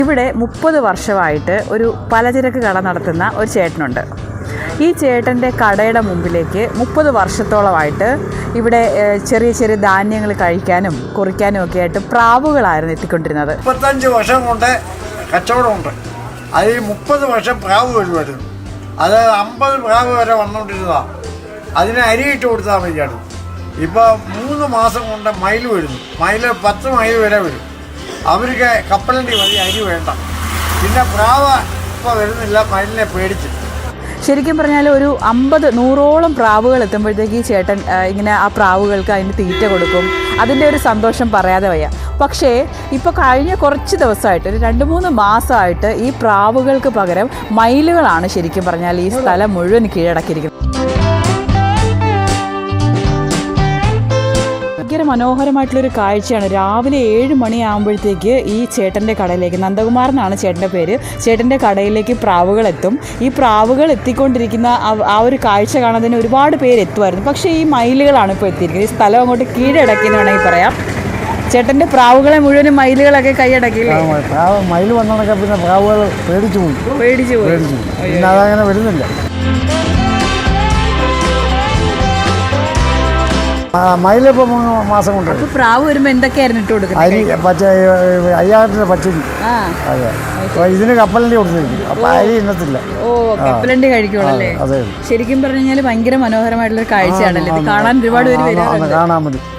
ഇവിടെ 30 വർഷമായിട്ട് ഒരു പലചരക്ക് കട നടത്തുന്ന ഒരു ചേട്ടനുണ്ട്. ഈ ചേട്ടൻ്റെ കടയുടെ മുമ്പിലേക്ക് 30 വർഷത്തോളമായിട്ട് ഇവിടെ ചെറിയ ചെറിയ ധാന്യങ്ങൾ കഴിക്കാനും കുറിക്കാനും ഒക്കെ ആയിട്ട് പ്രാവുകളായിരുന്നു എത്തിക്കൊണ്ടിരുന്നത്. 35 വർഷം കൊണ്ട് കച്ചവടമുണ്ട്. അത് 30 വർഷം പ്രാവ് വരുമായിരുന്നു. അത് 50 പ്രാവ് വരെ വന്നുകൊണ്ടിരുന്നതാണ്. അതിന് അരിയിട്ട് കൊടുത്താൽ മതിയാണ്. ഇപ്പോൾ 3 മാസം കൊണ്ട് മയിൽ വരുന്നു. മയിൽ 10 മൈൽ വരെ വരും. അവർക്ക് കപ്പലണ്ടി മതി, അരി വേണ്ട. പിന്നെ പ്രാവ് ഇപ്പോൾ വരുന്നില്ല, മയിലിനെ പേടിച്ച്. ശരിക്കും പറഞ്ഞാൽ ഒരു 50-100ഓളം പ്രാവുകൾ എത്തുമ്പോഴത്തേക്ക് ഈ ചേട്ടൻ ഇങ്ങനെ ആ പ്രാവുകൾക്ക് അതിന് തീറ്റ കൊടുക്കും. അതിൻ്റെ ഒരു സന്തോഷം പറയാതെ വയ്യ. പക്ഷേ ഇപ്പോൾ കഴിഞ്ഞ കുറച്ച് ദിവസമായിട്ട് ഒരു 2-3 മാസമായിട്ട് ഈ പ്രാവുകൾക്ക് പകരം മയിലുകളാണ് ശരിക്കും പറഞ്ഞാൽ ഈ സ്ഥലം മുഴുവൻ കീഴടക്കിയിരിക്കുന്നത്. ഭയങ്കര മനോഹരമായിട്ടുള്ളൊരു കാഴ്ചയാണ്. രാവിലെ 7 മണിയാകുമ്പോഴത്തേക്ക് ഈ ചേട്ടൻ്റെ കടയിലേക്ക്, നന്ദകുമാർ എന്നാണ് ചേട്ടൻ്റെ പേര്, ചേട്ടൻ്റെ കടയിലേക്ക് പ്രാവുകളെത്തും. ഈ പ്രാവുകൾ എത്തിക്കൊണ്ടിരിക്കുന്ന ആ ഒരു കാഴ്ച കാണാൻ തന്നെ ഒരുപാട് പേര് എത്തുമായിരുന്നു. പക്ഷേ ഈ മയിലുകളാണ് ഇപ്പോൾ എത്തിയിരിക്കുന്നത്. ഈ സ്ഥലം അങ്ങോട്ട് കീഴടക്കിയെന്ന് വേണമെങ്കിൽ പറയാം. ചേട്ടൻ്റെ പ്രാവുകളെ മുഴുവനും മയിലുകളൊക്കെ കൈയടക്കില്ലേ? മയിൽ വന്നതൊക്കെ പിന്നെ പ്രാവുകൾ പേടിച്ചു പോയി. പിന്നെ അതങ്ങനെ വരുന്നില്ല. മയിലിപ്പോൾ 3 മാസം കൊണ്ട്. അപ്പോൾ പ്രാവ് വരുമ്പോൾ എന്തൊക്കെയായിരുന്നു ഇട്ട് കൊടുക്കുന്നത്? അരി അയ്യായിരത്തിൻ്റെ പച്ചരി. അതെ, അപ്പോൾ ഇതിന് കപ്പലണ്ടി കൊടുത്തിരിക്കും. അപ്പോൾ അരി ഇന്നത്തില്ല. ഓ, കപ്പലണ്ടി കഴിക്കുള്ളൂ. അതെ, ശരിക്കും പറഞ്ഞു കഴിഞ്ഞാൽ ഭയങ്കര മനോഹരമായിട്ടുള്ള കാഴ്ചയാണല്ലേ ഇത്. കാണാൻ ഒരുപാട് പേര് വരാറുണ്ട്. കാണാൻ മതി.